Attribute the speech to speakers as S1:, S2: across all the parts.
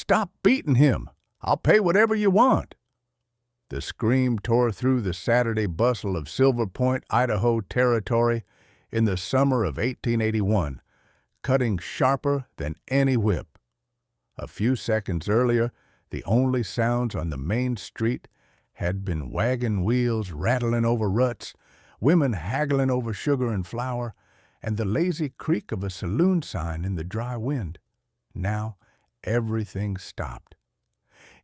S1: Stop beating him! I'll pay whatever you want!" The scream tore through the Saturday bustle of Silver Point, Idaho territory in the summer of 1881, cutting sharper than any whip. A few seconds earlier, the only sounds on the main street had been wagon wheels rattling over ruts, women haggling over sugar and flour, and the lazy creak of a saloon sign in the dry wind. Now everything stopped.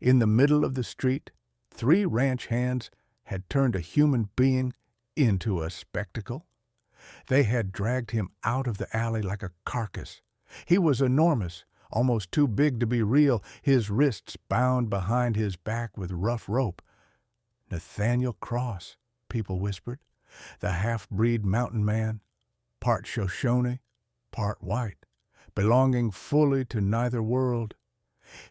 S1: In the middle of the street, 3 ranch hands had turned a human being into a spectacle. They had dragged him out of the alley like a carcass. He was enormous, almost too big to be real, his wrists bound behind his back with rough rope. Nathaniel Cross, people whispered, the half-breed mountain man, part Shoshone, part white, belonging fully to neither world.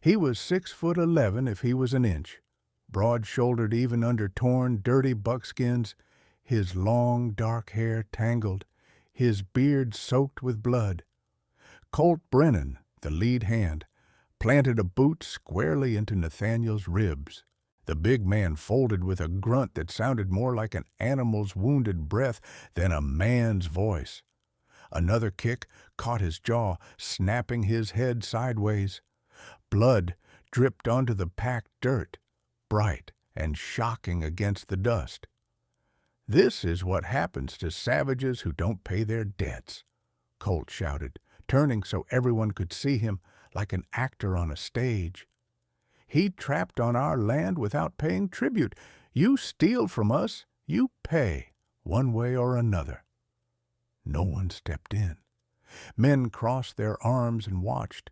S1: He was 6'11" if he was an inch, broad-shouldered even under torn, dirty buckskins, his long, dark hair tangled, his beard soaked with blood. Colt Brennan, the lead hand, planted a boot squarely into Nathaniel's ribs. The big man folded with a grunt that sounded more like an animal's wounded breath than a man's voice. Another kick caught his jaw, snapping his head sideways. Blood dripped onto the packed dirt, bright and shocking against the dust. "This is what happens to savages who don't pay their debts," Colt shouted, turning so everyone could see him like an actor on a stage. "He trapped on our land without paying tribute. You steal from us, you pay, one way or another." No one stepped in. Men crossed their arms and watched.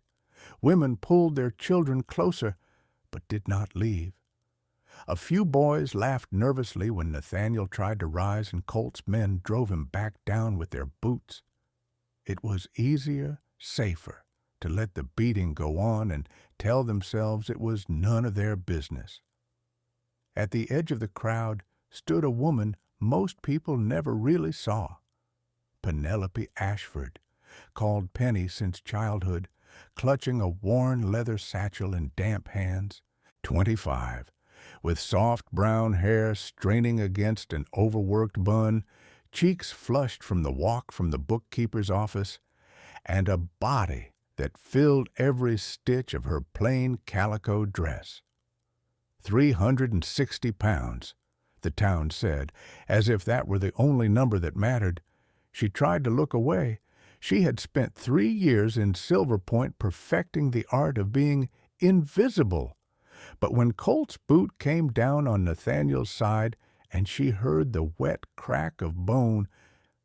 S1: Women pulled their children closer, but did not leave. A few boys laughed nervously when Nathaniel tried to rise and Colt's men drove him back down with their boots. It was easier, safer, to let the beating go on and tell themselves it was none of their business. At the edge of the crowd stood a woman most people never really saw. Penelope Ashford, called Penny since childhood, clutching a worn leather satchel in damp hands, 25, with soft brown hair straining against an overworked bun, cheeks flushed from the walk from the bookkeeper's office, and a body that filled every stitch of her plain calico dress. 360 pounds, the town said, as if that were the only number that mattered. She tried to look away. She had spent 3 years in Silver Point perfecting the art of being invisible. But when Colt's boot came down on Nathaniel's side and she heard the wet crack of bone,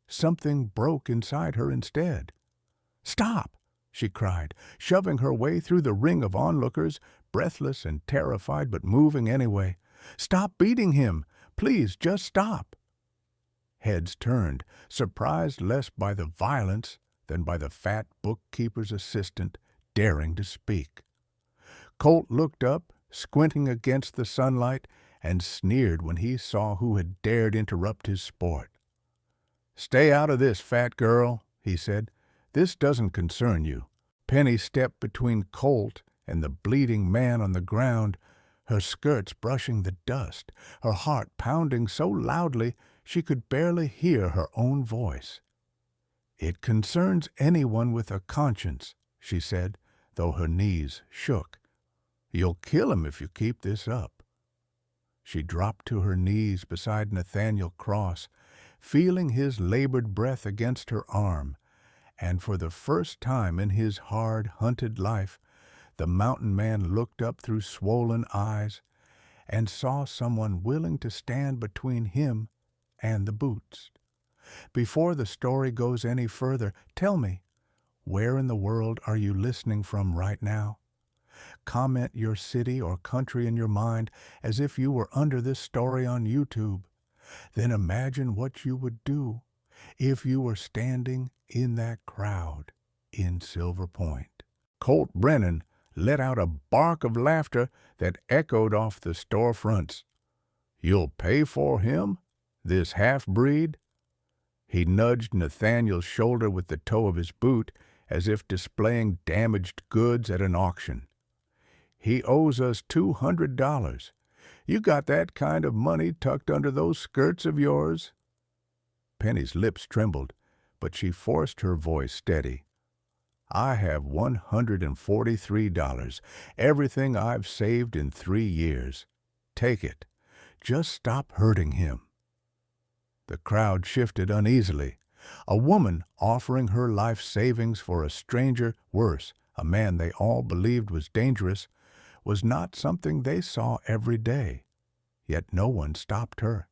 S1: something broke inside her instead. "Stop!" she cried, shoving her way through the ring of onlookers, breathless and terrified but moving anyway. "Stop beating him! Please, just stop!" Heads turned, surprised less by the violence than by the fat bookkeeper's assistant daring to speak. Colt looked up, squinting against the sunlight, and sneered when he saw who had dared interrupt his sport. "Stay out of this, fat girl," he said. "This doesn't concern you." Penny stepped between Colt and the bleeding man on the ground, her skirts brushing the dust, her heart pounding so loudly she could barely hear her own voice. "It concerns anyone with a conscience," she said, though her knees shook. "You'll kill him if you keep this up." She dropped to her knees beside Nathaniel Cross, feeling his labored breath against her arm, and for the first time in his hard, hunted life, the mountain man looked up through swollen eyes and saw someone willing to stand between him and the boots. "Before the story goes any further, tell me, where in the world are you listening from right now? Comment your city or country in your mind as if you were under this story on YouTube. Then imagine what you would do if you were standing in that crowd in Silver Point." Colt Brennan let out a bark of laughter that echoed off the storefronts. "You'll pay for him? This half-breed?" He nudged Nathaniel's shoulder with the toe of his boot, as if displaying damaged goods at an auction. He owes us $200. You got that kind of money tucked under those skirts of yours?" Penny's lips trembled, but she forced her voice steady. "I have $143, everything I've saved in 3 years. Take it. Just stop hurting him." The crowd shifted uneasily. A woman offering her life savings for a stranger, worse, a man they all believed was dangerous, was not something they saw every day. Yet no one stopped her.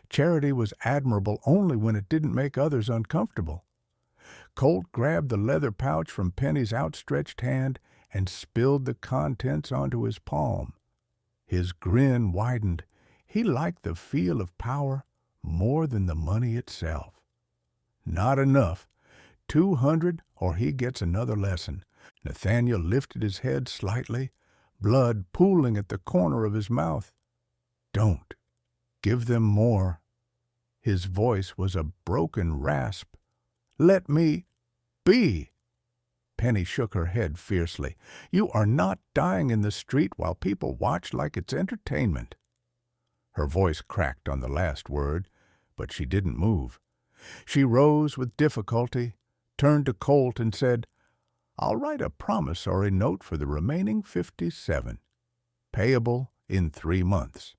S1: Charity was admirable only when it didn't make others uncomfortable. Colt grabbed the leather pouch from Penny's outstretched hand and spilled the contents onto his palm. His grin widened. He liked the feel of power more than the money itself. "Not enough. 200 or he gets another lesson." Nathaniel lifted his head slightly, blood pooling at the corner of his mouth. "Don't. Give them more." His voice was a broken rasp. "Let me be." Penny shook her head fiercely. "You are not dying in the street while people watch like it's entertainment." Her voice cracked on the last word, but she didn't move. She rose with difficulty, turned to Colt and said, "I'll write a promissory note for the remaining 57, payable in 3 months."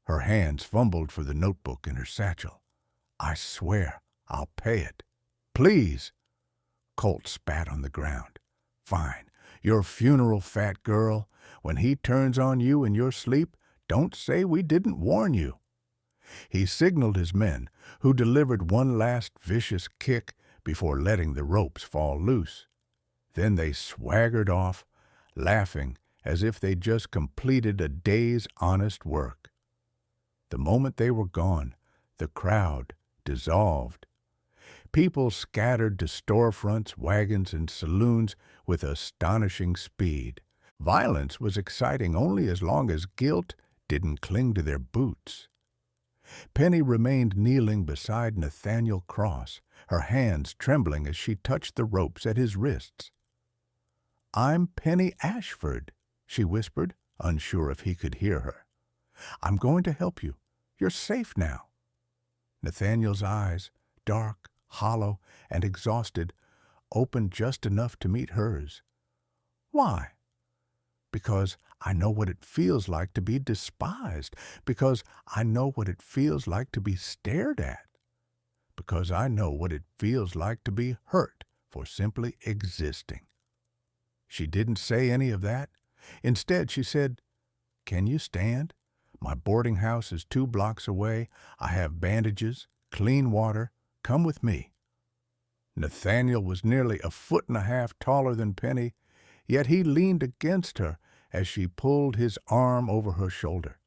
S1: Her hands fumbled for the notebook in her satchel. "I swear I'll pay it. Please." Colt spat on the ground. "Fine. Your funeral, fat girl. When he turns on you in your sleep, don't say we didn't warn you." He signaled his men, who delivered one last vicious kick before letting the ropes fall loose. Then they swaggered off, laughing as if they'd just completed a day's honest work. The moment they were gone, the crowd dissolved. People scattered to storefronts, wagons, and saloons with astonishing speed. Violence was exciting only as long as guilt didn't cling to their boots. Penny remained kneeling beside Nathaniel Cross, her hands trembling as she touched the ropes at his wrists. "I'm Penny Ashford," she whispered, unsure if he could hear her. "I'm going to help you. You're safe now." Nathaniel's eyes, dark, hollow, and exhausted, opened just enough to meet hers. "Why?" "Because I know what it feels like to be despised. Because I know what it feels like to be stared at. Because I know what it feels like to be hurt for simply existing." She didn't say any of that. Instead, she said, "Can you stand? My boarding house is 2 blocks away. I have bandages, clean water. Come with me." Nathaniel was nearly 1.5 feet taller than Penny, yet he leaned against her as she pulled his arm over her shoulder.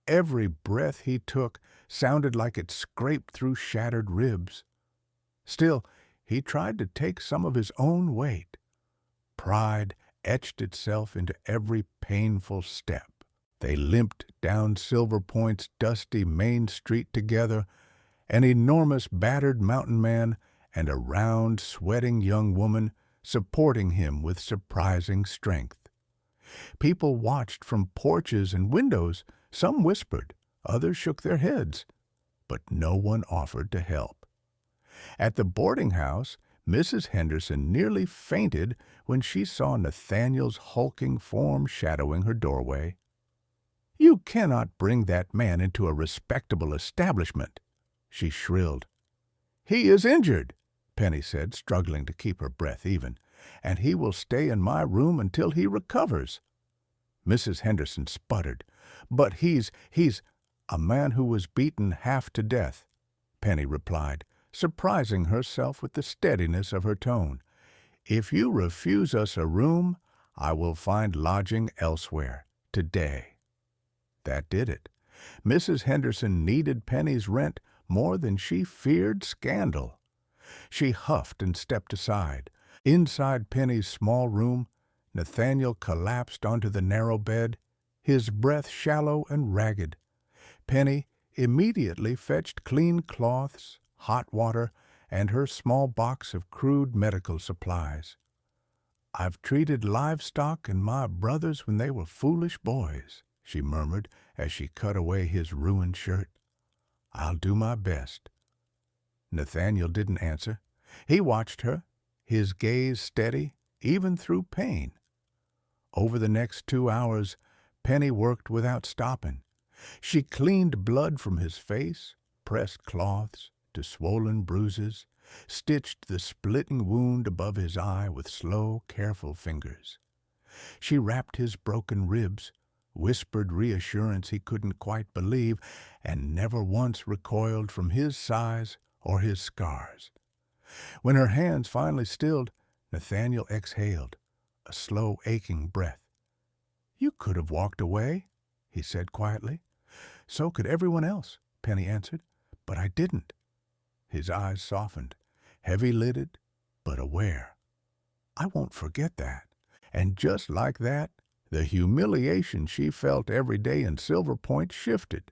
S1: Every breath he took sounded like it scraped through shattered ribs. Still, he tried to take some of his own weight. Pride etched itself into every painful step. They limped down Silver Point's dusty main street together, an enormous battered mountain man and a round, sweating young woman supporting him with surprising strength. People watched from porches and windows. Some whispered, others shook their heads, but no one offered to help. At the boarding house, Mrs. Henderson nearly fainted when she saw Nathaniel's hulking form shadowing her doorway. "You cannot bring that man into a respectable establishment," she shrilled. "He is injured," Penny said, struggling to keep her breath even, "and he will stay in my room until he recovers." Mrs. Henderson sputtered. "But he's a man who was beaten half to death," Penny replied, surprising herself with the steadiness of her tone. "If you refuse us a room, I will find lodging elsewhere, today." That did it. Mrs. Henderson needed Penny's rent more than she feared scandal. She huffed and stepped aside. Inside Penny's small room, Nathaniel collapsed onto the narrow bed, his breath shallow and ragged. Penny immediately fetched clean cloths, hot water, and her small box of crude medical supplies. "I've treated livestock and my brothers when they were foolish boys," she murmured as she cut away his ruined shirt. "I'll do my best." Nathaniel didn't answer. He watched her, his gaze steady, even through pain. Over the next 2 hours, Penny worked without stopping. She cleaned blood from his face, pressed cloths to swollen bruises, stitched the splitting wound above his eye with slow, careful fingers. She wrapped his broken ribs, whispered reassurance he couldn't quite believe, and never once recoiled from his sighs or his scars. When her hands finally stilled, Nathaniel exhaled, a slow, aching breath. "You could have walked away," he said quietly. "So could everyone else," Penny answered, "but I didn't." His eyes softened, heavy-lidded, but aware. "I won't forget that." And just like that, the humiliation she felt every day in Silver Point shifted.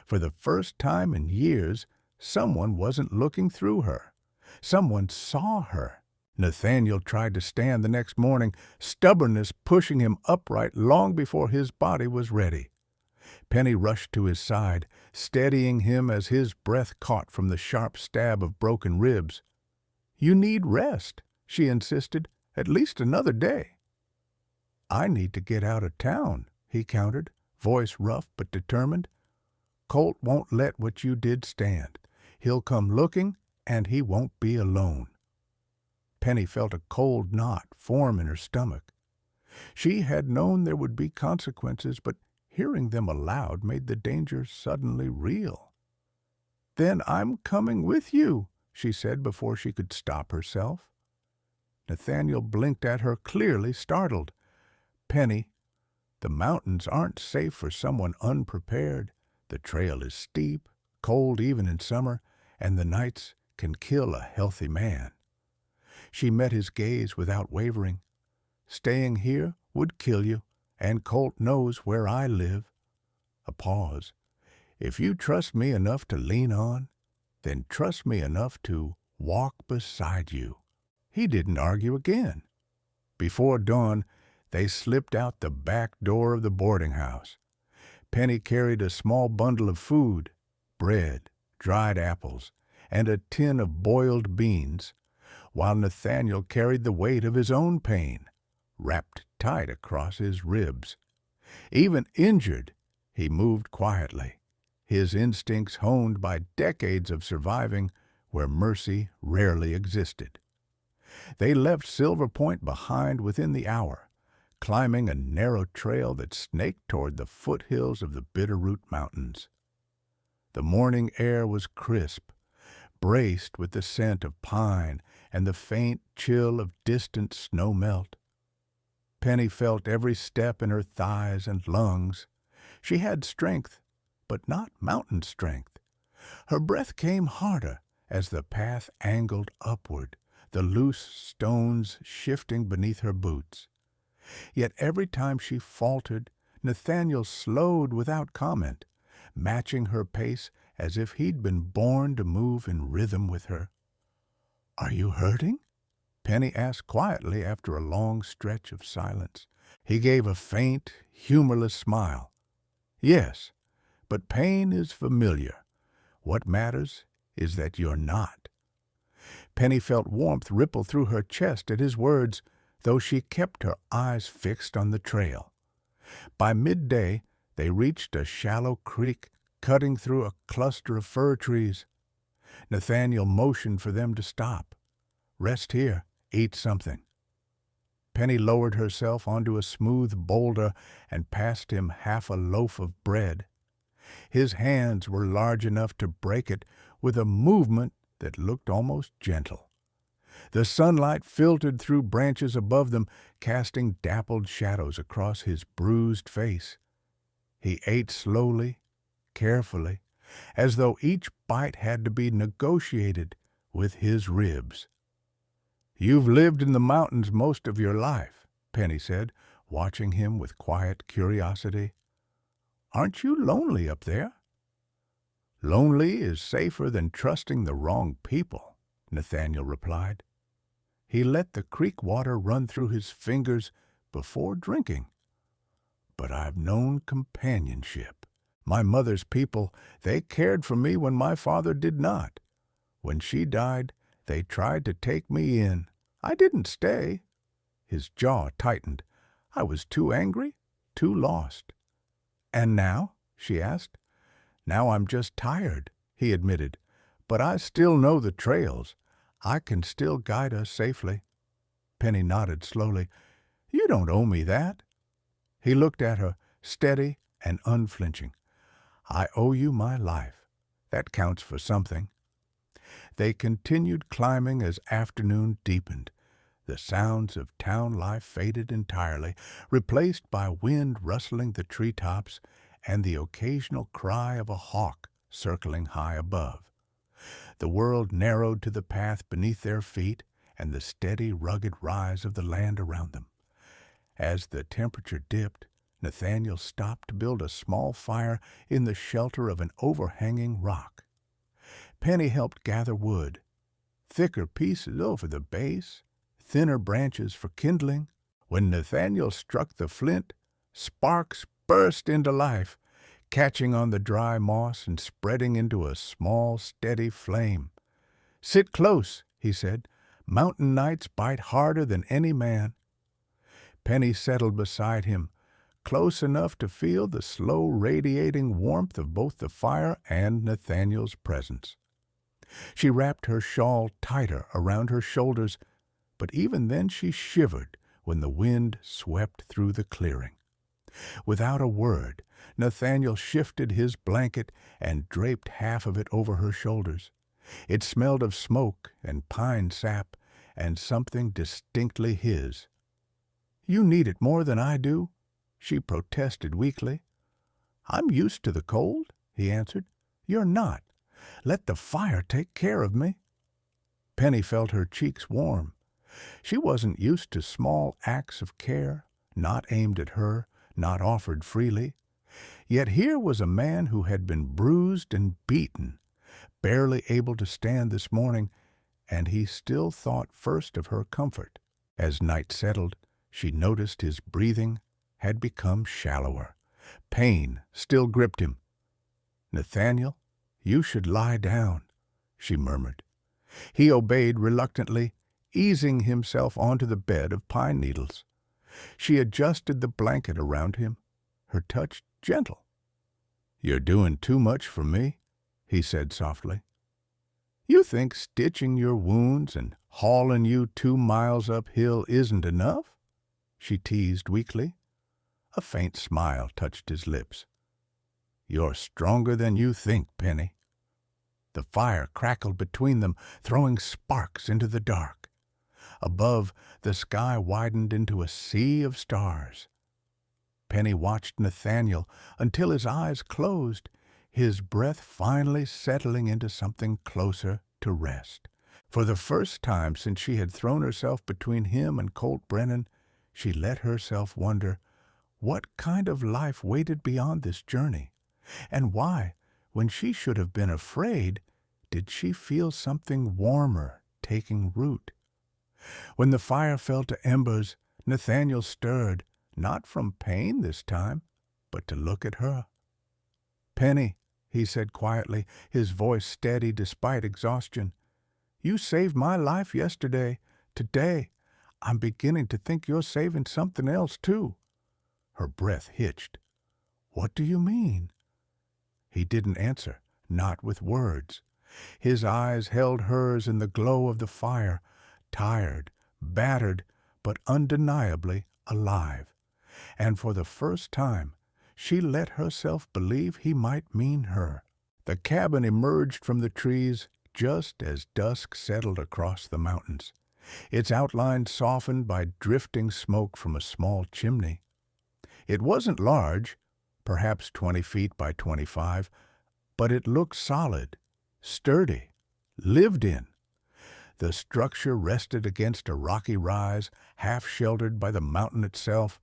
S1: For the first time in years, someone wasn't looking through her. Someone saw her. Nathaniel tried to stand the next morning, stubbornness pushing him upright long before his body was ready. Penny rushed to his side, steadying him as his breath caught from the sharp stab of broken ribs. "You need rest," she insisted, "at least another day." "I need to get out of town," he countered, voice rough but determined. "Colt won't let what you did stand. He'll come looking, and he won't be alone." Penny felt a cold knot form in her stomach. She had known there would be consequences, but hearing them aloud made the danger suddenly real. "Then I'm coming with you," she said before she could stop herself. Nathaniel blinked at her, clearly startled. "Penny, the mountains aren't safe for someone unprepared. The trail is steep, cold even in summer, and the nights can kill a healthy man." She met his gaze without wavering. "Staying here would kill you, and Colt knows where I live." A pause. "If you trust me enough to lean on, then trust me enough to walk beside you." He didn't argue again. Before dawn, they slipped out the back door of the boarding house. Penny carried a small bundle of food, bread, dried apples, and a tin of boiled beans, while Nathaniel carried the weight of his own pain, wrapped tight across his ribs. Even injured, he moved quietly, his instincts honed by decades of surviving where mercy rarely existed. They left Silver Point behind within the hour, climbing a narrow trail that snaked toward the foothills of the Bitterroot Mountains. The morning air was crisp, braced with the scent of pine and the faint chill of distant snowmelt. Penny felt every step in her thighs and lungs. She had strength, but not mountain strength. Her breath came harder as the path angled upward, the loose stones shifting beneath her boots. Yet every time she faltered, Nathaniel slowed without comment, matching her pace as if he'd been born to move in rhythm with her. "Are you hurting?" Penny asked quietly after a long stretch of silence. He gave a faint, humorless smile. "Yes, but pain is familiar. What matters is that you're not." Penny felt warmth ripple through her chest at his words, though she kept her eyes fixed on the trail. By midday, they reached a shallow creek cutting through a cluster of fir trees. Nathaniel motioned for them to stop. "Rest here, eat something." Penny lowered herself onto a smooth boulder and passed him half a loaf of bread. His hands were large enough to break it with a movement that looked almost gentle. The sunlight filtered through branches above them, casting dappled shadows across his bruised face. He ate slowly, carefully, as though each bite had to be negotiated with his ribs. "You've lived in the mountains most of your life," Penny said, watching him with quiet curiosity. "Aren't you lonely up there?" "Lonely is safer than trusting the wrong people," Nathaniel replied. He let the creek water run through his fingers before drinking. But I've known companionship. My mother's people, they cared for me when my father did not. When she died, they tried to take me in. I didn't stay. His jaw tightened. I was too angry, too lost. And now? She asked. Now I'm just tired, he admitted. But I still know the trails. I can still guide us safely. Penny nodded slowly. You don't owe me that. He looked at her, steady and unflinching. I owe you my life. That counts for something. They continued climbing as afternoon deepened. The sounds of town life faded entirely, replaced by wind rustling the treetops and the occasional cry of a hawk circling high above. The world narrowed to the path beneath their feet and the steady, rugged rise of the land around them. As the temperature dipped, Nathaniel stopped to build a small fire in the shelter of an overhanging rock. Penny helped gather wood, thicker pieces over the base, thinner branches for kindling. When Nathaniel struck the flint, sparks burst into life, catching on the dry moss and spreading into a small, steady flame. Sit close, he said. Mountain nights bite harder than any man. Penny settled beside him, close enough to feel the slow radiating warmth of both the fire and Nathaniel's presence. She wrapped her shawl tighter around her shoulders, but even then she shivered when the wind swept through the clearing. Without a word, Nathaniel shifted his blanket and draped half of it over her shoulders. It smelled of smoke and pine sap and something distinctly his. You need it more than I do, she protested weakly. I'm used to the cold, he answered. You're not. Let the fire take care of me. Penny felt her cheeks warm. She wasn't used to small acts of care, not aimed at her, not offered freely. Yet here was a man who had been bruised and beaten, barely able to stand this morning, and he still thought first of her comfort. As night settled, she noticed his breathing had become shallower. Pain still gripped him. Nathaniel, you should lie down, she murmured. He obeyed reluctantly, easing himself onto the bed of pine needles. She adjusted the blanket around him, her touch gentle. You're doing too much for me, he said softly. You think stitching your wounds and hauling you 2 miles uphill isn't enough? She teased weakly. A faint smile touched his lips. You're stronger than you think, Penny. The fire crackled between them, throwing sparks into the dark. Above, the sky widened into a sea of stars. Penny watched Nathaniel until his eyes closed, his breath finally settling into something closer to rest. For the first time since she had thrown herself between him and Colt Brennan, she let herself wonder what kind of life waited beyond this journey, and why, when she should have been afraid, did she feel something warmer taking root. When the fire fell to embers, Nathaniel stirred, not from pain this time, but to look at her. Penny, he said quietly, his voice steady despite exhaustion, you saved my life yesterday. Today, I'm beginning to think you're saving something else, too. Her breath hitched. What do you mean? He didn't answer, not with words. His eyes held hers in the glow of the fire, tired, battered, but undeniably alive. And for the first time, she let herself believe he might mean her. The cabin emerged from the trees just as dusk settled across the mountains, its outline softened by drifting smoke from a small chimney. It wasn't large, perhaps 20 feet by 25, but it looked solid, sturdy, lived in. The structure rested against a rocky rise, half-sheltered by the mountain itself,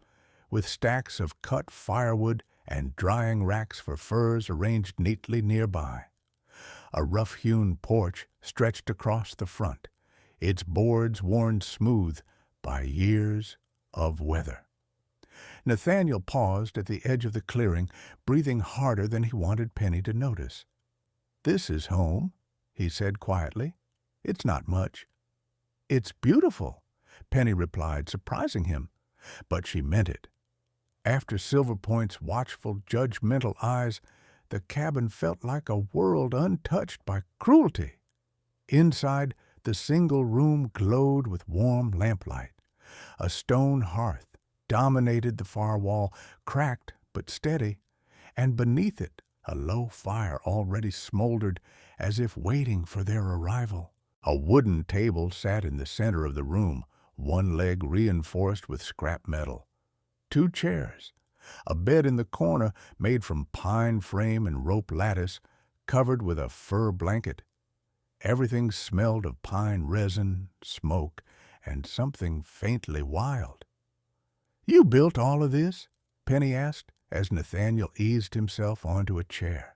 S1: with stacks of cut firewood and drying racks for furs arranged neatly nearby. A rough-hewn porch stretched across the front, its boards worn smooth by years of weather. Nathaniel paused at the edge of the clearing, breathing harder than he wanted Penny to notice. "This is home," he said quietly. "It's not much." "It's beautiful," Penny replied, surprising him, but she meant it. After Silver Point's watchful, judgmental eyes, the cabin felt like a world untouched by cruelty. Inside, the single room glowed with warm lamplight. A stone hearth dominated the far wall, cracked but steady, and beneath it a low fire already smoldered as if waiting for their arrival. A wooden table sat in the center of the room, one leg reinforced with scrap metal. 2 chairs, a bed in the corner made from pine frame and rope lattice, covered with a fur blanket. Everything smelled of pine resin, smoke, and something faintly wild. "You built all of this?" Penny asked, as Nathaniel eased himself onto a chair.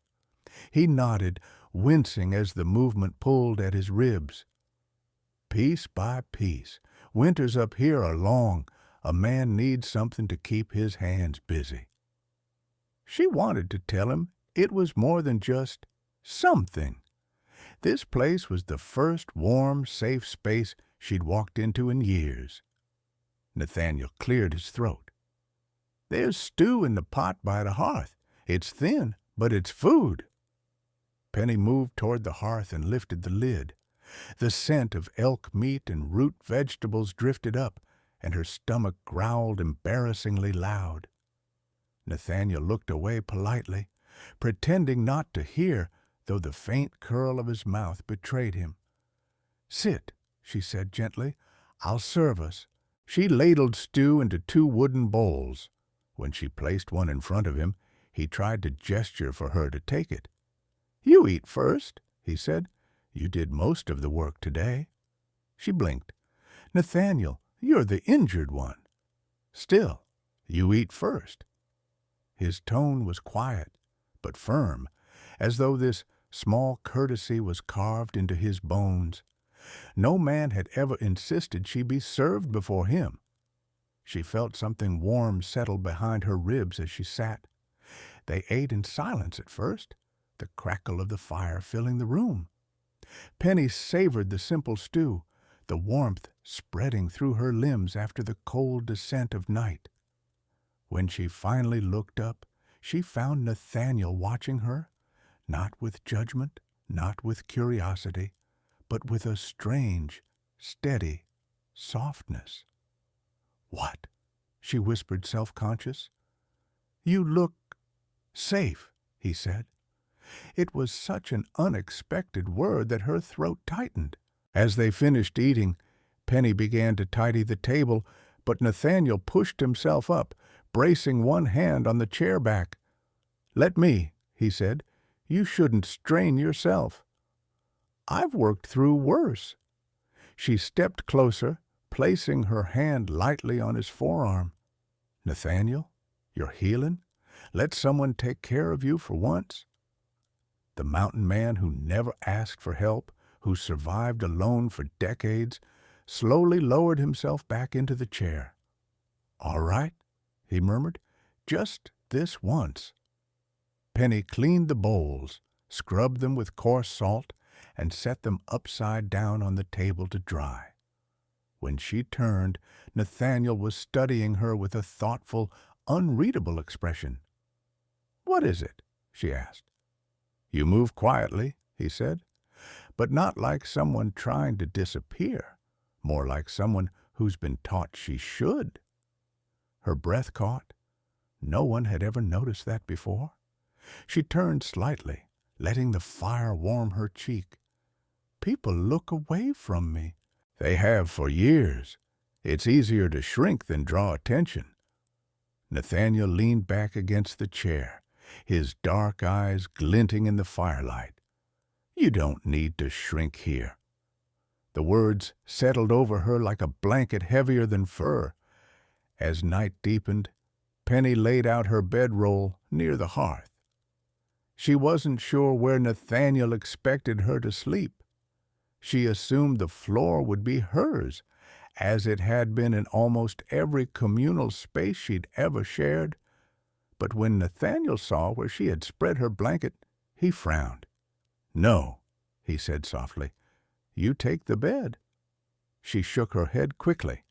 S1: He nodded, wincing as the movement pulled at his ribs. "Piece by piece. Winters up here are long. A man needs something to keep his hands busy." She wanted to tell him it was more than just something. This place was the first warm, safe space she'd walked into in years. Nathaniel cleared his throat. "There's stew in the pot by the hearth. It's thin, but it's food." Penny moved toward the hearth and lifted the lid. The scent of elk meat and root vegetables drifted up, and her stomach growled embarrassingly loud. Nathaniel looked away politely, pretending not to hear, though the faint curl of his mouth betrayed him. "Sit," she said gently. "I'll serve us." She ladled stew into 2 wooden bowls. When she placed one in front of him, he tried to gesture for her to take it. "You eat first," he said. "You did most of the work today." She blinked. "Nathaniel, you're the injured one." "Still, you eat first." His tone was quiet, but firm, as though this small courtesy was carved into his bones. No man had ever insisted she be served before him. She felt something warm settle behind her ribs as she sat. They ate in silence at first, the crackle of the fire filling the room. Penny savored the simple stew, the warmth spreading through her limbs after the cold descent of night. When she finally looked up, she found Nathaniel watching her, not with judgment, not with curiosity, but with a strange, steady softness. "What?" she whispered, self-conscious. "You look safe," he said. It was such an unexpected word that her throat tightened. As they finished eating, Penny began to tidy the table, but Nathaniel pushed himself up, bracing one hand on the chair back. "Let me," he said. "You shouldn't strain yourself." "I've worked through worse." She stepped closer, placing her hand lightly on his forearm. "Nathaniel, you're healing? Let someone take care of you for once." The mountain man who never asked for help, who survived alone for decades, slowly lowered himself back into the chair. "All right," he murmured, "just this once." Penny cleaned the bowls, scrubbed them with coarse salt, and set them upside down on the table to dry. When she turned, Nathaniel was studying her with a thoughtful, unreadable expression. "What is it?" she asked. "You move quietly," he said, "but not like someone trying to disappear, more like someone who's been taught she should." Her breath caught. No one had ever noticed that before. She turned slightly, letting the fire warm her cheek. "People look away from me." "They have for years. It's easier to shrink than draw attention." Nathaniel leaned back against the chair, his dark eyes glinting in the firelight. "You don't need to shrink here." The words settled over her like a blanket heavier than fur. As night deepened, Penny laid out her bedroll near the hearth. She wasn't sure where Nathaniel expected her to sleep. She assumed the floor would be hers, as it had been in almost every communal space she'd ever shared. But when Nathaniel saw where she had spread her blanket, he frowned. "No," he said softly. "You take the bed." She shook her head quickly.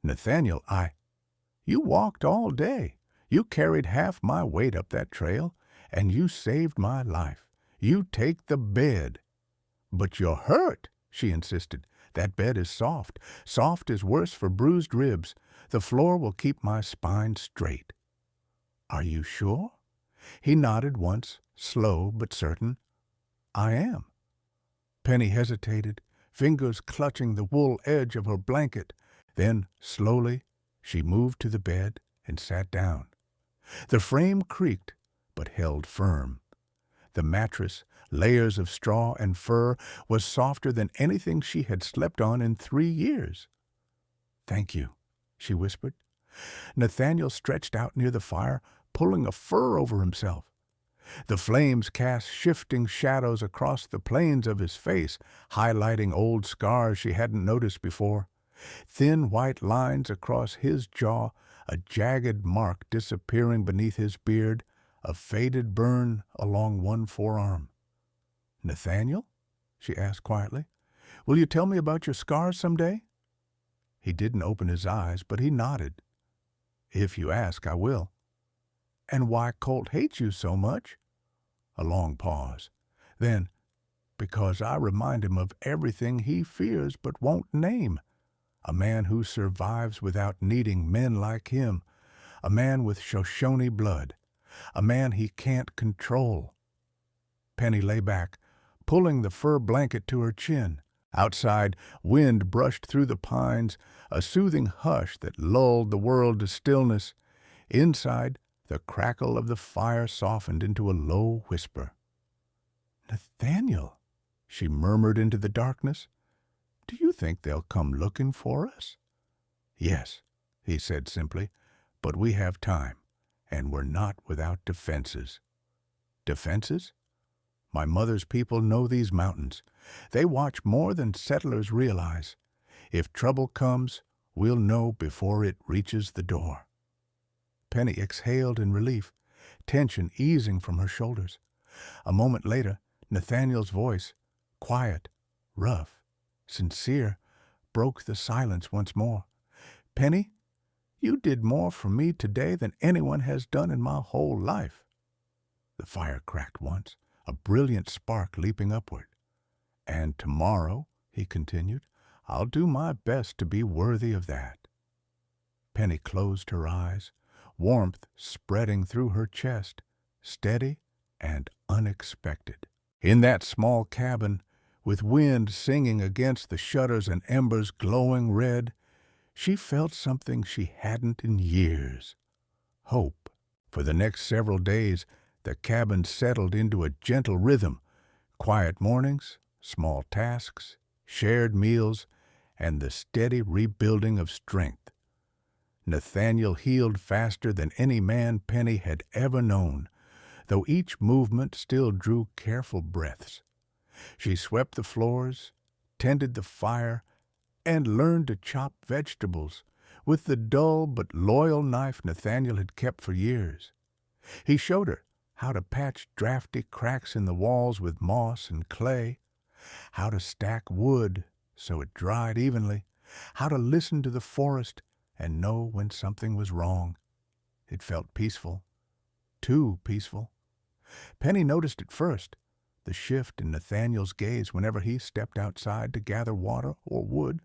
S1: "Nathaniel, You walked all day. You carried half my weight up that trail, and you saved my life. You take the bed." "But you're hurt," she insisted. "That bed is soft. Soft is worse for bruised ribs. The floor will keep my spine straight." "Are you sure?" He nodded once, slow but certain. "I am." Penny hesitated, fingers clutching the wool edge of her blanket. Then, slowly, she moved to the bed and sat down. The frame creaked, but held firm. The mattress, layers of straw and fur, was softer than anything she had slept on in 3 years. "Thank you," she whispered. Nathaniel stretched out near the fire, pulling a fur over himself. The flames cast shifting shadows across the planes of his face, highlighting old scars she hadn't noticed before. Thin white lines across his jaw, a jagged mark disappearing beneath his beard, a faded burn along one forearm. "Nathaniel?" she asked quietly. "Will you tell me about your scars someday?" He didn't open his eyes, but he nodded. "If you ask, I will." "And why Colt hates you so much?" A long pause. Then, "Because I remind him of everything he fears but won't name. A man who survives without needing men like him. A man with Shoshone blood. A man he can't control." Penny lay back, pulling the fur blanket to her chin. Outside, wind brushed through the pines, a soothing hush that lulled the world to stillness. Inside, the crackle of the fire softened into a low whisper. "Nathaniel," she murmured into the darkness, "do you think they'll come looking for us?" "Yes," he said simply, "but we have time, and we're not without defenses." "Defenses?" "My mother's people know these mountains. They watch more than settlers realize. If trouble comes, we'll know before it reaches the door." Penny exhaled in relief, tension easing from her shoulders. A moment later, Nathaniel's voice, quiet, rough, sincere, broke the silence once more. "Penny, you did more for me today than anyone has done in my whole life." The fire cracked once, a brilliant spark leaping upward. "And tomorrow," he continued, "I'll do my best to be worthy of that." Penny closed her eyes, warmth spreading through her chest, steady and unexpected. In that small cabin, with wind singing against the shutters and embers glowing red, she felt something she hadn't in years. Hope. For the next several days, the cabin settled into a gentle rhythm. Quiet mornings, small tasks, shared meals, and the steady rebuilding of strength. Nathaniel healed faster than any man Penny had ever known, though each movement still drew careful breaths. She swept the floors, tended the fire, and learned to chop vegetables with the dull but loyal knife Nathaniel had kept for years. He showed her how to patch drafty cracks in the walls with moss and clay, how to stack wood so it dried evenly, how to listen to the forest and know when something was wrong. It felt peaceful, too peaceful. Penny noticed it first, the shift in Nathaniel's gaze whenever he stepped outside to gather water or wood.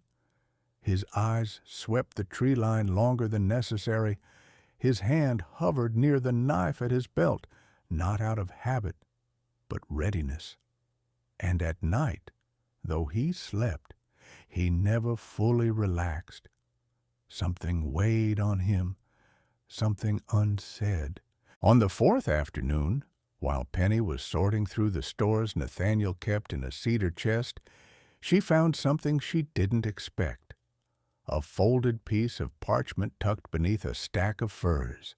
S1: His eyes swept the tree line longer than necessary. His hand hovered near the knife at his belt, not out of habit, but readiness. And at night, though he slept, he never fully relaxed. Something weighed on him, something unsaid. On the fourth afternoon, while Penny was sorting through the stores Nathaniel kept in a cedar chest, she found something she didn't expect. A folded piece of parchment tucked beneath a stack of furs.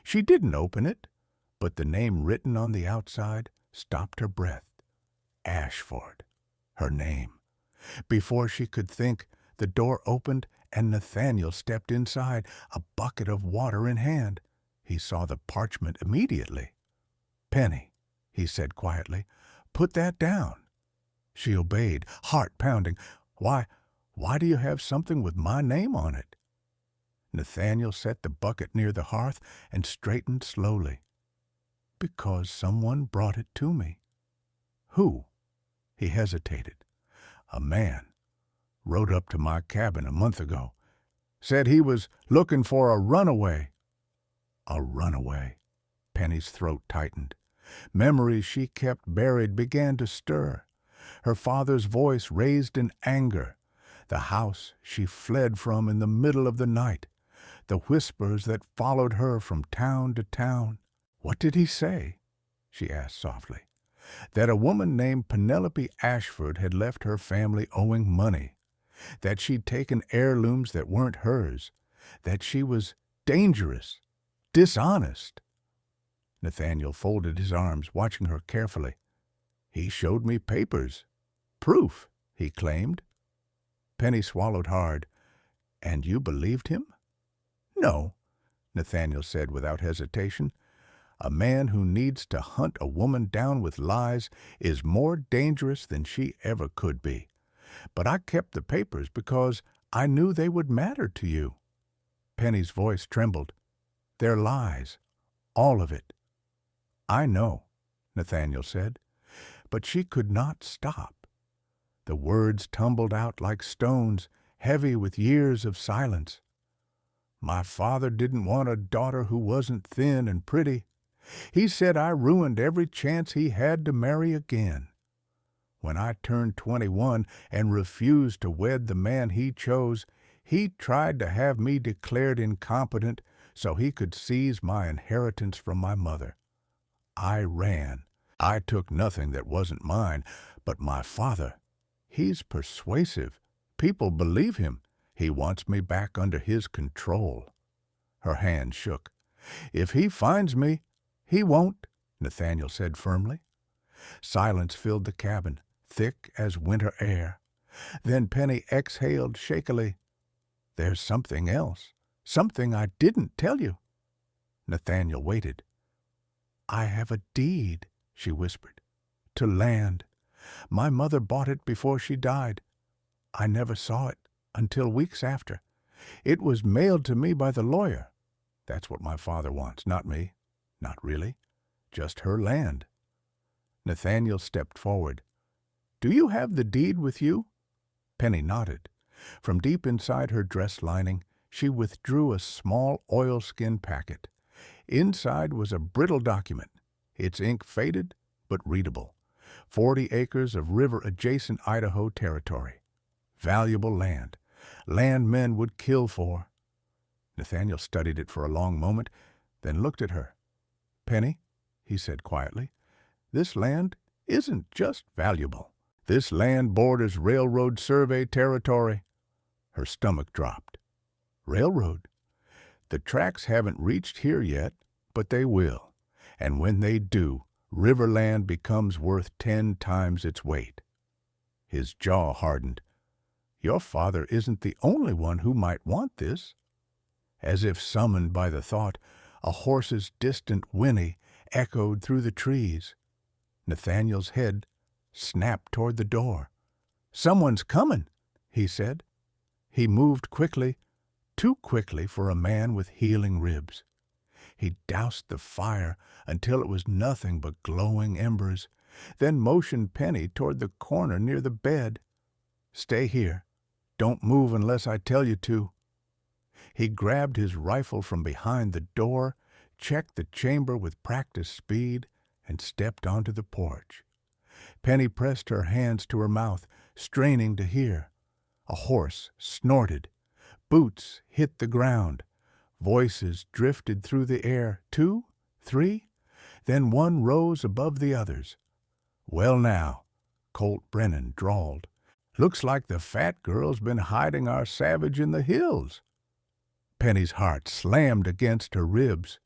S1: She didn't open it, but the name written on the outside stopped her breath. Ashford, her name. Before she could think, the door opened and Nathaniel stepped inside, a bucket of water in hand. He saw the parchment immediately. "Penny," he said quietly, "put that down." She obeyed, heart pounding. Why do you have something with my name on it?" Nathaniel set the bucket near the hearth and straightened slowly. "Because someone brought it to me." "Who?" He hesitated. "A man. Rode up to my cabin a month ago. Said he was looking for a runaway." A runaway. Penny's throat tightened. Memories she kept buried began to stir. Her father's voice raised in anger. The house she fled from in the middle of the night. The whispers that followed her from town to town. "What did he say?" she asked softly. "That a woman named Penelope Ashford had left her family owing money. That she'd taken heirlooms that weren't hers. That she was dangerous, dishonest." Nathaniel folded his arms, watching her carefully. "He showed me papers. Proof," he claimed. Penny swallowed hard. "And you believed him?" "No," Nathaniel said without hesitation. "A man who needs to hunt a woman down with lies is more dangerous than she ever could be. But I kept the papers because I knew they would matter to you." Penny's voice trembled. "They're lies. All of it." "I know," Nathaniel said. But she could not stop. The words tumbled out like stones, heavy with years of silence. "My father didn't want a daughter who wasn't thin and pretty. He said I ruined every chance he had to marry again. When I turned 21 and refused to wed the man he chose, he tried to have me declared incompetent so he could seize my inheritance from my mother. I ran. I took nothing that wasn't mine, but my father, he's persuasive. People believe him. He wants me back under his control." Her hand shook. "If he finds me, he won't," Nathaniel said firmly. Silence filled the cabin, thick as winter air. Then Penny exhaled shakily. "There's something else. Something I didn't tell you." Nathaniel waited. "I have a deed," she whispered, "to land. My mother bought it before she died. I never saw it until weeks after. It was mailed to me by the lawyer. That's what my father wants, not me. Not really. Just her land." Nathaniel stepped forward. "Do you have the deed with you?" Penny nodded. From deep inside her dress lining, she withdrew a small oilskin packet. Inside was a brittle document, its ink faded but readable. 40 acres of river-adjacent Idaho territory. Valuable land. Land men would kill for. Nathaniel studied it for a long moment, then looked at her. "Penny," he said quietly, "this land isn't just valuable. This land borders railroad survey territory." Her stomach dropped. "Railroad? The tracks haven't reached here yet, but they will. And when they do, riverland becomes worth 10 times its weight." His jaw hardened. "Your father isn't the only one who might want this." As if summoned by the thought, a horse's distant whinny echoed through the trees. Nathaniel's head snapped toward the door. "Someone's coming," he said. He moved quickly, too quickly for a man with healing ribs. He doused the fire until it was nothing but glowing embers, then motioned Penny toward the corner near the bed. "Stay here. Don't move unless I tell you to." He grabbed his rifle from behind the door, checked the chamber with practiced speed, and stepped onto the porch. Penny pressed her hands to her mouth, straining to hear. A horse snorted. Boots hit the ground. Voices drifted through the air, 2, 3, then one rose above the others. "Well now," Colt Brennan drawled, "looks like the fat girl's been hiding our savage in the hills." Penny's heart slammed against her ribs.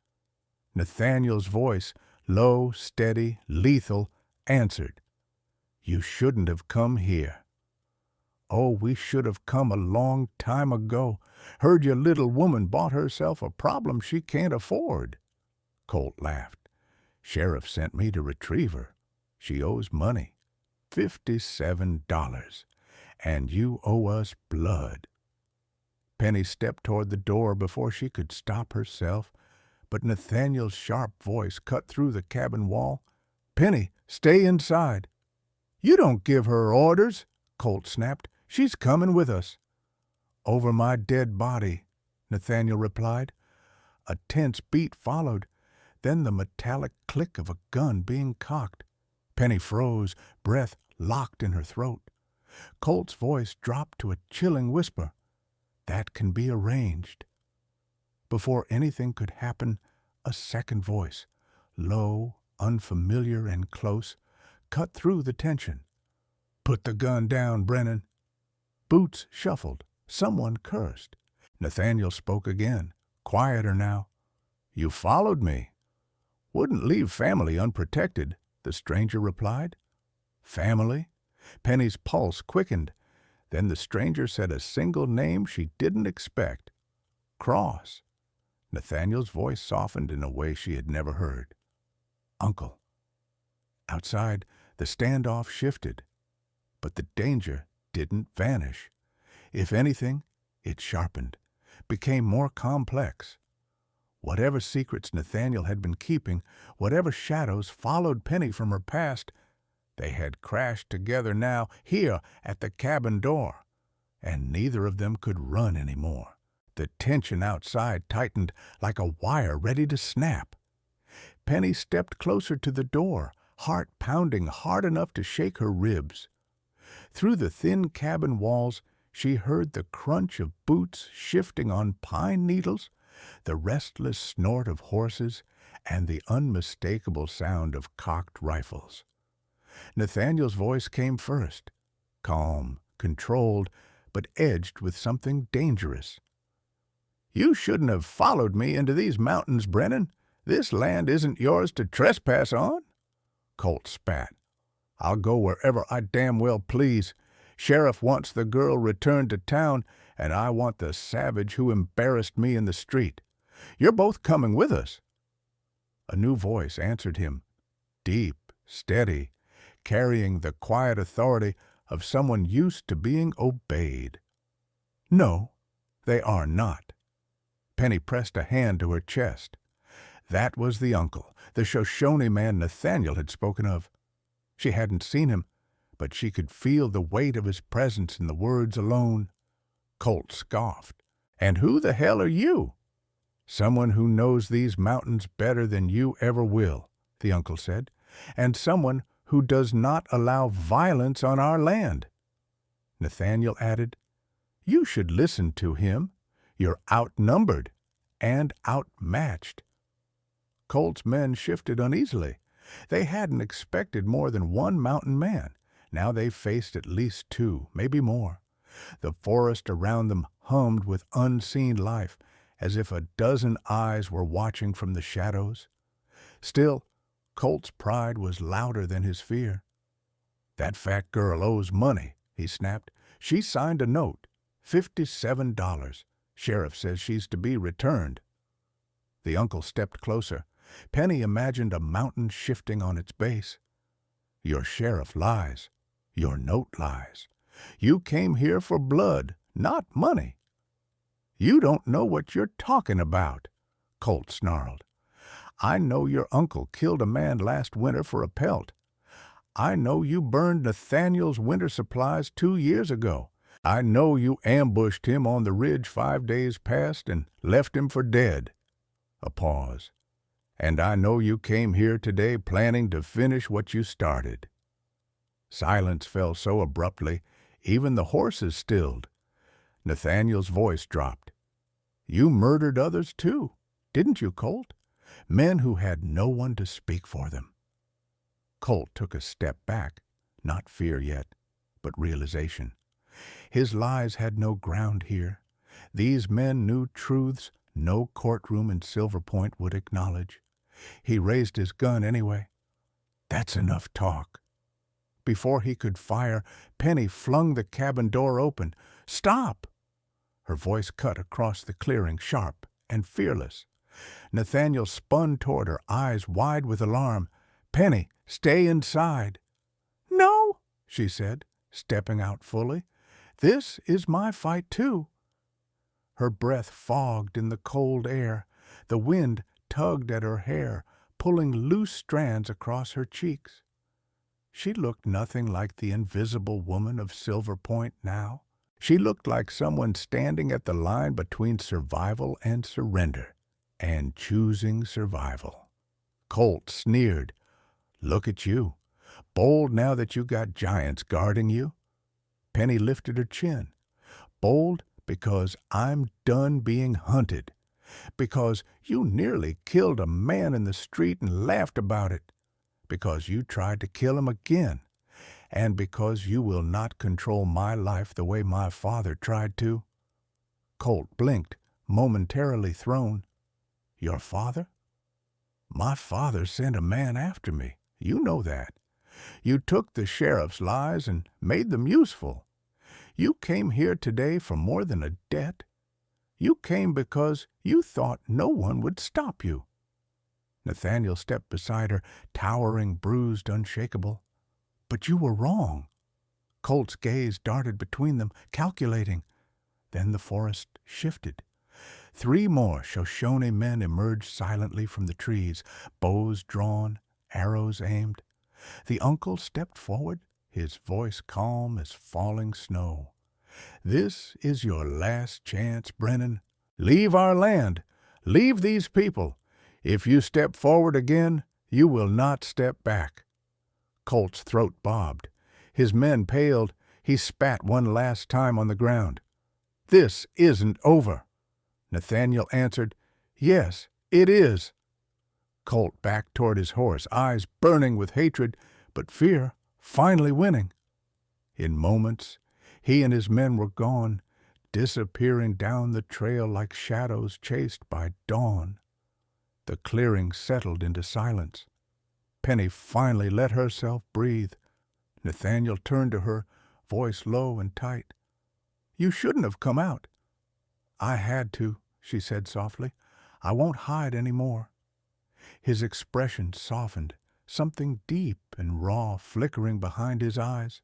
S1: Nathaniel's voice, low, steady, lethal, answered, "You shouldn't have come here." Oh, we should have come a long time ago. Heard your little woman bought herself a problem she can't afford." Colt laughed. "Sheriff sent me to retrieve her. She owes money. $57. And you owe us blood." Penny stepped toward the door before she could stop herself, but Nathaniel's sharp voice cut through the cabin wall. "Penny, stay inside." "You don't give her orders," Colt snapped. "She's coming with us." "Over my dead body," Nathaniel replied. A tense beat followed, then the metallic click of a gun being cocked. Penny froze, breath locked in her throat. Colt's voice dropped to a chilling whisper. "That can be arranged." Before anything could happen, a second voice, low, unfamiliar, and close, cut through the tension. "Put the gun down, Brennan." Boots shuffled. Someone cursed. Nathaniel spoke again, quieter now. "You followed me." "Wouldn't leave family unprotected," the stranger replied. "Family?" Penny's pulse quickened. Then the stranger said a single name she didn't expect. "Cross." Nathaniel's voice softened in a way she had never heard. "Uncle." Outside, the standoff shifted. But the danger didn't vanish. If anything, it sharpened, became more complex. Whatever secrets Nathaniel had been keeping, whatever shadows followed Penny from her past, they had crashed together now, here at the cabin door, and neither of them could run anymore. The tension outside tightened like a wire ready to snap. Penny stepped closer to the door, heart pounding hard enough to shake her ribs. Through the thin cabin walls, she heard the crunch of boots shifting on pine needles, the restless snort of horses, and the unmistakable sound of cocked rifles. Nathaniel's voice came first, calm, controlled, but edged with something dangerous. "You shouldn't have followed me into these mountains, Brennan. This land isn't yours to trespass on." Colt spat. "I'll go wherever I damn well please. Sheriff wants the girl returned to town, and I want the savage who embarrassed me in the street. You're both coming with us." A new voice answered him, deep, steady, carrying the quiet authority of someone used to being obeyed. "No, they are not." Penny pressed a hand to her chest. That was the uncle, the Shoshone man Nathaniel had spoken of. She hadn't seen him, but she could feel the weight of his presence in the words alone. Colt scoffed. "And who the hell are you?" "Someone who knows these mountains better than you ever will," the uncle said, "and someone who does not allow violence on our land." Nathaniel added, "You should listen to him. You're outnumbered and outmatched." Colt's men shifted uneasily. They hadn't expected more than one mountain man. Now they faced at least two, maybe more. The forest around them hummed with unseen life, as if a dozen eyes were watching from the shadows. Still, Colt's pride was louder than his fear. "That fat girl owes money," he snapped. "She signed a note. $57. Sheriff says she's to be returned." The uncle stepped closer. Penny imagined a mountain shifting on its base. "Your sheriff lies. Your note lies. You came here for blood, not money." "You don't know what you're talking about," Colt snarled. "I know your uncle killed a man last winter for a pelt. I know you burned Nathaniel's winter supplies 2 years ago. I know you ambushed him on the ridge 5 days past and left him for dead." A pause. "And I know you came here today planning to finish what you started." Silence fell so abruptly, even the horses stilled. Nathaniel's voice dropped. "You murdered others too, didn't you, Colt? Men who had no one to speak for them." Colt took a step back, not fear yet, but realization. His lies had no ground here. These men knew truths no courtroom in Silver Point would acknowledge. He raised his gun anyway. "That's enough talk." Before he could fire, Penny flung the cabin door open. "Stop!" Her voice cut across the clearing, sharp and fearless. Nathaniel spun toward her, eyes wide with alarm. "Penny, stay inside." "No," she said, stepping out fully. "This is my fight, too." Her breath fogged in the cold air. The wind tugged at her hair, pulling loose strands across her cheeks. She looked nothing like the invisible woman of Silver Point now. She looked like someone standing at the line between survival and surrender, and choosing survival. Colt sneered. "Look at you. Bold now that you got giants guarding you." Penny lifted her chin. "Bold because I'm done being hunted. Because you nearly killed a man in the street and laughed about it. Because you tried to kill him again. And because you will not control my life the way my father tried to." Colt blinked, momentarily thrown. "Your father?" "My father sent a man after me. You know that. You took the sheriff's lies and made them useful. You came here today for more than a debt. You came because you thought no one would stop you." Nathaniel stepped beside her, towering, bruised, unshakable. "But you were wrong." Colt's gaze darted between them, calculating. Then the forest shifted. 3 more Shoshone men emerged silently from the trees, bows drawn, arrows aimed. The uncle stepped forward, his voice calm as falling snow. "This is your last chance, Brennan. Leave our land. Leave these people. If you step forward again, you will not step back." Colt's throat bobbed. His men paled. He spat one last time on the ground. "This isn't over." Nathaniel answered, "Yes, it is." Colt backed toward his horse, eyes burning with hatred, but fear finally winning. In moments, he and his men were gone, disappearing down the trail like shadows chased by dawn. The clearing settled into silence. Penny finally let herself breathe. Nathaniel turned to her, voice low and tight. "You shouldn't have come out." "I had to," she said softly. "I won't hide any more." His expression softened, something deep and raw flickering behind his eyes.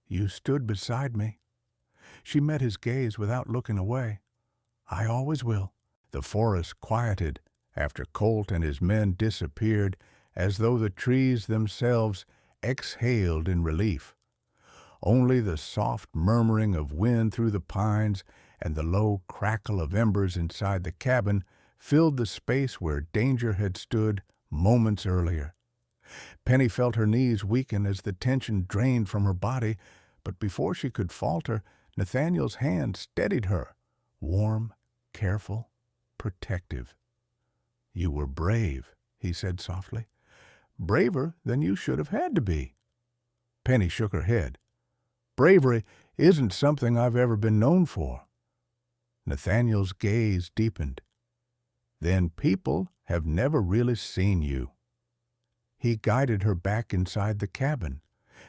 S1: "You stood beside me." She met his gaze without looking away. "I always will." The forest quieted after Colt and his men disappeared, as though the trees themselves exhaled in relief. Only the soft murmuring of wind through the pines and the low crackle of embers inside the cabin filled the space where danger had stood moments earlier. Penny felt her knees weaken as the tension drained from her body, but before she could falter, Nathaniel's hand steadied her, warm, careful, protective. "You were brave," he said softly. "Braver than you should have had to be." Penny shook her head. "Bravery isn't something I've ever been known for." Nathaniel's gaze deepened. "Then people have never really seen you." He guided her back inside the cabin.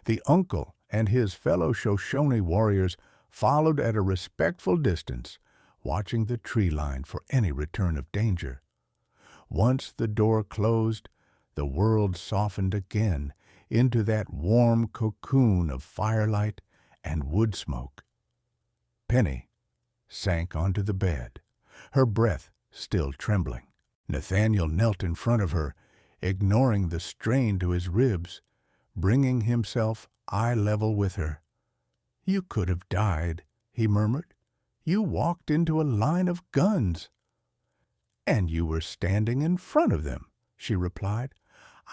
S1: The uncle and his fellow Shoshone warriors followed at a respectful distance, watching the tree line for any return of danger. Once the door closed, the world softened again into that warm cocoon of firelight and wood smoke. Penny sank onto the bed, her breath still trembling. Nathaniel knelt in front of her, ignoring the strain to his ribs, bringing himself eye level with her. "You could have died," he murmured. "You walked into a line of guns." "And you were standing in front of them," she replied.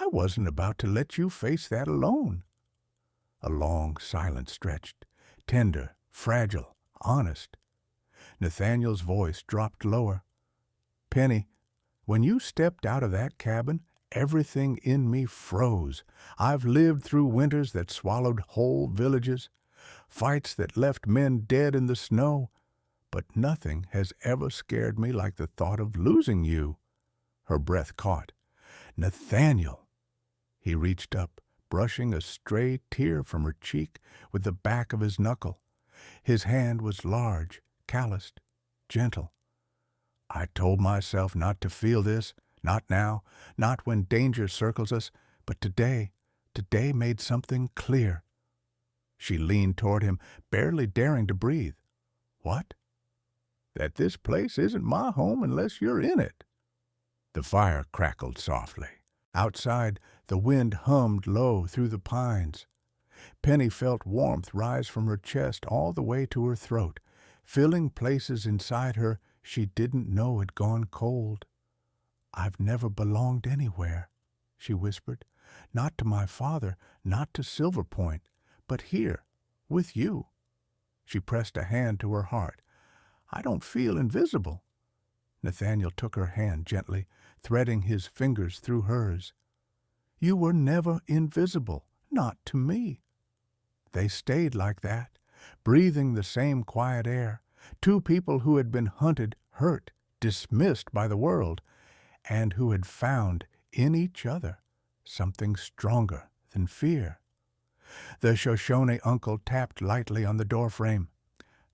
S1: "I wasn't about to let you face that alone." A long silence stretched, tender, fragile, honest. Nathaniel's voice dropped lower. "Penny, when you stepped out of that cabin, everything in me froze. I've lived through winters that swallowed whole villages, fights that left men dead in the snow, but nothing has ever scared me like the thought of losing you." Her breath caught. "Nathaniel!" He reached up, brushing a stray tear from her cheek with the back of his knuckle. His hand was large, calloused, gentle. I told myself not to feel this, not now, not when danger circles us, but today made something clear. She leaned toward him, barely daring to breathe. What? That this place isn't my home unless you're in it. The fire crackled softly. Outside, the wind hummed low through the pines. Penny felt warmth rise from her chest all the way to her throat, filling places inside her she didn't know had gone cold. "I've never belonged anywhere," she whispered. "Not to my father, not to Silver Point, but here, with you." She pressed a hand to her heart. "I don't feel invisible." Nathaniel took her hand gently, threading his fingers through hers. "You were never invisible, not to me." They stayed like that, breathing the same quiet air, two people who had been hunted, hurt, dismissed by the world, and who had found in each other something stronger than fear. The Shoshone uncle tapped lightly on the doorframe.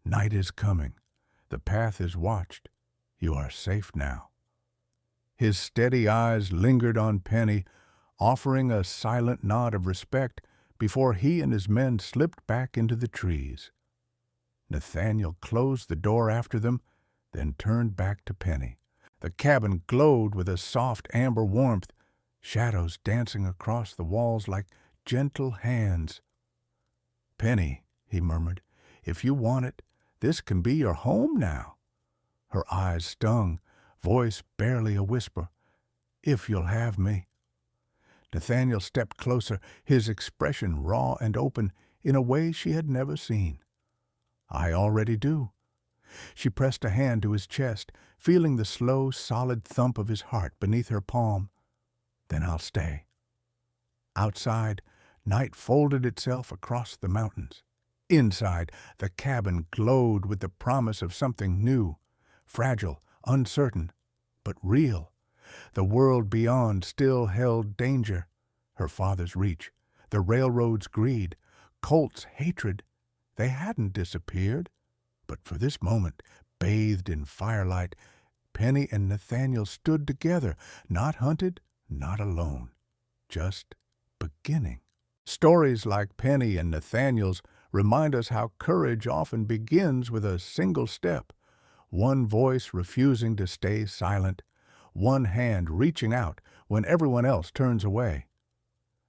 S1: "Night is coming. The path is watched. You are safe now." His steady eyes lingered on Penny, offering a silent nod of respect before he and his men slipped back into the trees. Nathaniel closed the door after them, then turned back to Penny. The cabin glowed with a soft amber warmth, shadows dancing across the walls like gentle hands. "Penny," he murmured, "if you want it, this can be your home now." Her eyes stung, voice barely a whisper. "If you'll have me." Nathaniel stepped closer, his expression raw and open in a way she had never seen. "I already do." She pressed a hand to his chest, feeling the slow, solid thump of his heart beneath her palm. "Then I'll stay." Outside, night folded itself across the mountains. Inside, the cabin glowed with the promise of something new, fragile, uncertain, but real. The world beyond still held danger, her father's reach, the railroad's greed, Colt's hatred. They hadn't disappeared, but for this moment, bathed in firelight, Penny and Nathaniel stood together, not hunted, not alone, just beginning. Stories like Penny and Nathaniel's remind us how courage often begins with a single step, one voice refusing to stay silent, one hand reaching out when everyone else turns away.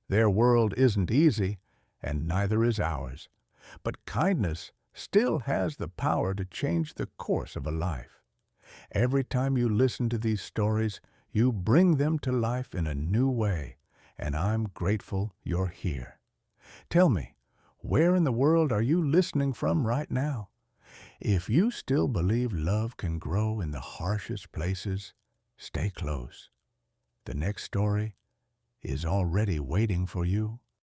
S1: Their world isn't easy, and neither is ours, but kindness still has the power to change the course of a life. Every time you listen to these stories, you bring them to life in a new way, and I'm grateful you're here. Tell me, where in the world are you listening from right now? If you still believe love can grow in the harshest places, stay close. The next story is already waiting for you.